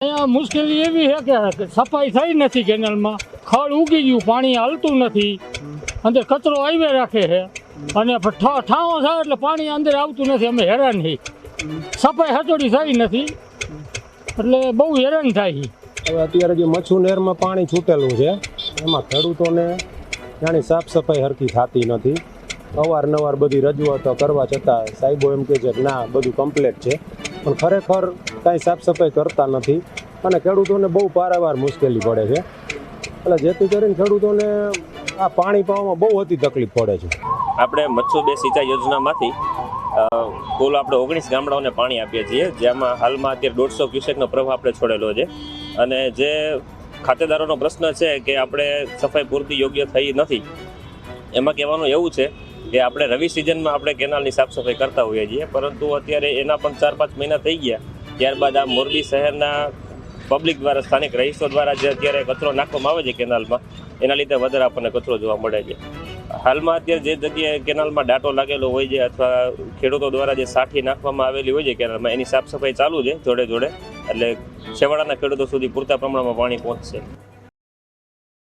અહીંયા મુશ્કેલી એવી છે કે સફાઈ થઈ નથી કેનાલમાં, ખડ ઉગી ગયું, પાણી હાલતું નથી, અંદર કચરો આવી રાખે છે અને ઠાવો થાય એટલે પાણી અંદર આવતું નથી. અમે હેરાન થઈ, સફાઈ હચોડી થઈ નથી એટલે બહુ હેરાન થાય. હવે અત્યારે જે મચ્છુ નહેરમાં પાણી છૂટેલું છે એમાં ખેડૂતોને ત્યાંની સાફ સફાઈ હરખી થતી નથી. અવારનવાર બધી રજૂઆતો કરવા છતાં સાહેબો એમ કહે છે કે ના બધું કમ્પ્લીટ છે, પણ ખરેખર કાંઈ સાફ સફાઈ કરતા નથી અને ખેડૂતોને બહુ પારાવાર મુશ્કેલી પડે છે. એટલે જેથી કરીને ખેડૂતોને આ પાણી પાવામાં બહુ અતિ તકલીફ પડે છે. આપણે મચ્છુ 2 સિંચાઈ યોજનામાંથી કુલ આપણે 19 ગામડાઓને પાણી આપીએ છીએ, જેમાં હાલમાં અત્યારે 150 ક્યુસેકનો પ્રવાહ આપણે છોડેલો છે. અને જે ખાતેદારોનો પ્રશ્ન છે કે આપણે સફાઈ પૂરતી યોગ્ય થઈ નથી, એમાં કહેવાનું એવું છે કે આપણે રવિ સિઝનમાં આપણે કેનાલની સાફ સફાઈ કરતા હોઈએ છીએ, પરંતુ અત્યારે એના પણ 4-5 મહિના થઈ ગયા. ત્યારબાદ આ મોરબી શહેરના પબ્લિક દ્વારા, સ્થાનિક રહીશો દ્વારા જે અત્યારે કચરો નાખવામાં આવે છે કેનાલમાં, એના લીધે વધારે આપણને કચરો જોવા મળે છે. હાલમાં અત્યારે જે જગ્યાએ કેનાલમાં ડાટો લાગેલો હોય છે અથવા ખેડૂતો દ્વારા જે સાઠી નાખવામાં આવેલી હોય છે કેનાલમાં, એની સાફ સફાઈ ચાલુ છે જોડે જોડે, એટલે છેવાડાના ખેડૂતો સુધી પૂરતા પ્રમાણમાં પાણી પહોંચશે.